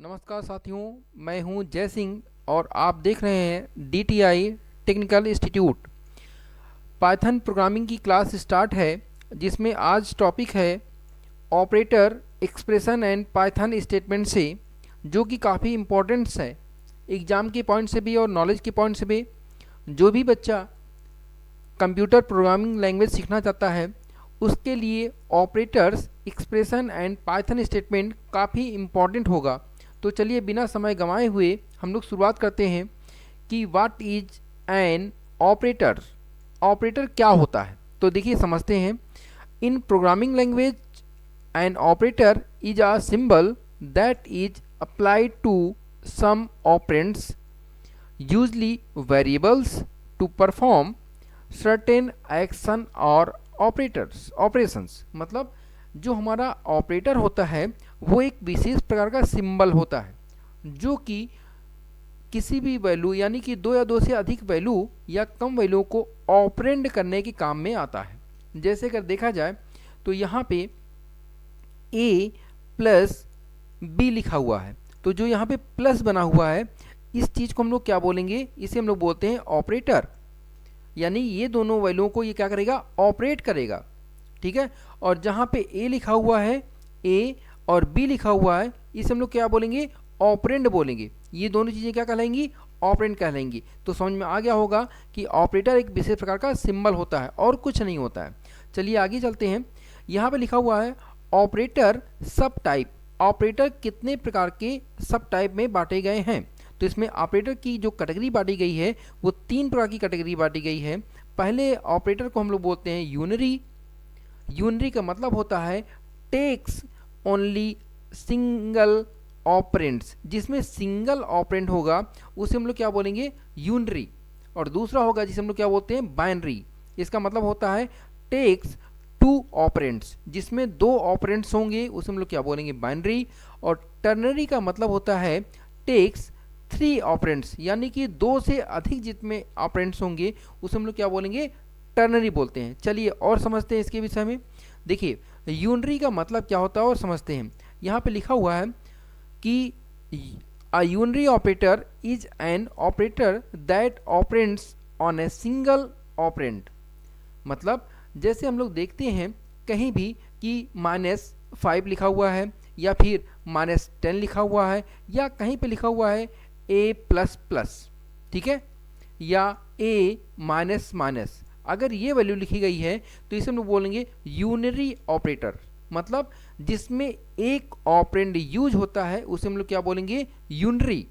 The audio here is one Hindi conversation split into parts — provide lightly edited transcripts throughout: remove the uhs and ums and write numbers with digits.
नमस्कार साथियों, मैं हूं जय सिंह और आप देख रहे हैं DTI technical institute. Python programming की क्लास स्टार्ट है, जिसमें आज टॉपिक है operator, expression and Python statement से, जो कि काफ़ी इम्पोर्टेंट्स है एग्ज़ाम के पॉइंट से भी और नॉलेज के पॉइंट से भी। जो भी बच्चा कंप्यूटर प्रोग्रामिंग लैंग्वेज सीखना चाहता है उसके लिए operators, expression and Python statement काफ़ी इम्पॉर्टेंट होगा। तो चलिए बिना समय गंवाए हुए हम लोग शुरुआत करते हैं कि what is an operator. Operator क्या होता है, तो देखिए समझते हैं। In programming language an operator is a symbol that is applied to some operands, usually variables, to perform certain action और ऑपरेशंस। मतलब जो हमारा ऑपरेटर होता है वो एक विशेष प्रकार का सिंबल होता है, जो कि किसी भी वैल्यू यानी कि दो या दो से अधिक वैल्यू या कम वैल्यू को ऑपरेंड करने के काम में आता है। जैसे अगर देखा जाए तो यहाँ पे a प्लस b लिखा हुआ है, तो जो यहाँ पे प्लस बना हुआ है इस चीज़ को हम लोग क्या बोलेंगे, इसे हम लोग बोलते हैं ऑपरेटर। यानी ये दोनों वैल्यूओं को ये क्या करेगा, ऑपरेट करेगा। ठीक है। और जहाँ पे a लिखा हुआ है, a और b लिखा हुआ है, इसे हम लोग क्या बोलेंगे, ऑपरेंड बोलेंगे। ये दोनों चीज़ें क्या कहलाएंगी, ऑपरेंड कहलाएंगी। तो समझ में आ गया होगा कि ऑपरेटर एक विशेष प्रकार का सिंबल होता है और कुछ नहीं होता है। चलिए आगे चलते हैं। यहाँ पे लिखा हुआ है ऑपरेटर सब टाइप। ऑपरेटर कितने प्रकार के सब टाइप में बांटे गए हैं, तो इसमें ऑपरेटर की जो कैटेगरी बांटी गई है वो 3 प्रकार की कैटेगरी बांटी गई है। पहले ऑपरेटर को हम लोग बोलते हैं यूनरी। यूनरी का मतलब होता है टेक्स ओनली सिंगल ऑपरेंड्स, जिसमें सिंगल ऑपरेंड होगा उसे हम लोग क्या बोलेंगे, यूनरी। और दूसरा होगा जिसे हम लोग क्या बोलते हैं, बाइनरी। इसका मतलब होता है टेक्स 2 ऑपरेंड्स, जिसमें 2 ऑपरेंड्स होंगे उसे हम लोग क्या बोलेंगे, बाइनरी। और टर्नरी का मतलब होता है टेक्स 3 ऑपरेंड्स, यानी कि 2 से अधिक जितने ऑपरेंड्स होंगे उसे हम लोग क्या बोलेंगे, टर्नरी बोलते हैं। चलिए और समझते हैं इसके विषय में। देखिए यूनरी का मतलब क्या होता है और समझते हैं। यहाँ पे लिखा हुआ है कि a unary operator is an operator that operands on a single operand. मतलब जैसे हम लोग देखते हैं कहीं भी कि -5 लिखा हुआ है या फिर -10 लिखा हुआ है या कहीं पे लिखा हुआ है a++, ठीक है, या a-, अगर ये वैल्यू लिखी गई है तो इसे हम लोग बोलेंगे यूनरी ऑपरेटर। मतलब जिसमें एक ऑपरेंड यूज होता है उसे हम लोग क्या बोलेंगे, यूनरी।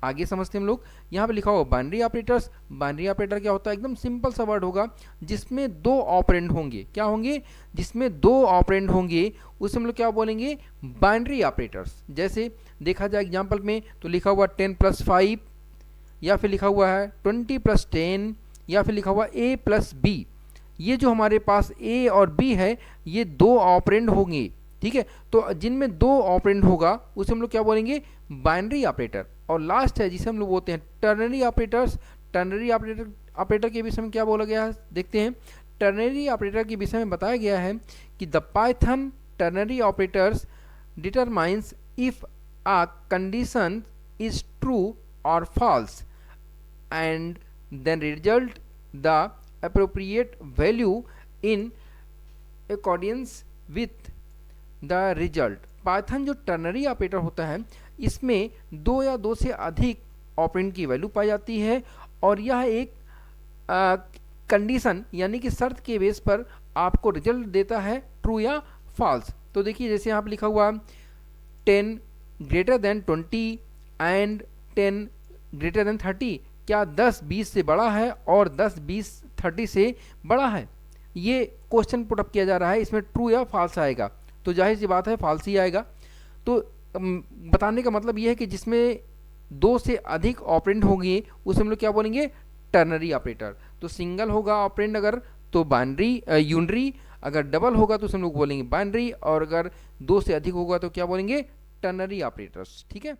आगे समझते हैं हम लोग। यहाँ पे लिखा हुआ बाइनरी ऑपरेटर्स। बाइनरी ऑपरेटर क्या होता है, एकदम सिंपल सा वर्ड होगा जिसमें 2 ऑपरेंड होंगे। क्या होंगे, जिसमें 2 ऑपरेंड होंगे उसे हम लोग क्या बोलेंगे, बाइनरी ऑपरेटर्स। जैसे देखा जाए एग्जाम्पल में तो लिखा हुआ 10+5, या फिर लिखा हुआ है 20+10, या फिर लिखा हुआ a+b। ये जो हमारे पास a और b है ये 2 ऑपरेंड होंगे। ठीक है, तो जिनमें 2 ऑपरेंड होगा उसे हम लोग क्या बोलेंगे, बाइनरी ऑपरेटर। और लास्ट है जिसे हम लोग बोलते हैं टर्नरी ऑपरेटर्स। टर्नरी ऑपरेटर के विषय में क्या बोला गया है, देखते हैं। टर्नरी ऑपरेटर के विषय में बताया गया है कि the Python ternary operators determines if a condition is true और false and then result the appropriate value in accordance with the result। Python जो टर्नरी ऑपरेटर होता है इसमें 2 या 2 से अधिक ऑपरेंड की वैल्यू पाई जाती है और यह एक कंडीशन यानी कि शर्त के बेस पर आपको रिजल्ट देता है, ट्रू या फॉल्स। तो देखिए जैसे यहाँ पर लिखा हुआ 10 > 20 एंड 10 > 30, क्या 10 20 से बड़ा है और 10 20 30 से बड़ा है, ये क्वेश्चन पुटअप किया जा रहा है। इसमें ट्रू या फॉल्स आएगा, तो जाहिर सी बात है फॉल्स ही आएगा। तो बताने का मतलब ये है कि जिसमें 2 से अधिक ऑपरेंड होंगे उसे हम लोग क्या बोलेंगे, टर्नरी ऑपरेटर। तो सिंगल होगा ऑपरेंड अगर तो बाइनरी यूनरी, अगर डबल होगा तो हम लोग बोलेंगे बाइनरी, और अगर 2 से अधिक होगा तो क्या बोलेंगे, टर्नरी ऑपरेटर्स। ठीक है।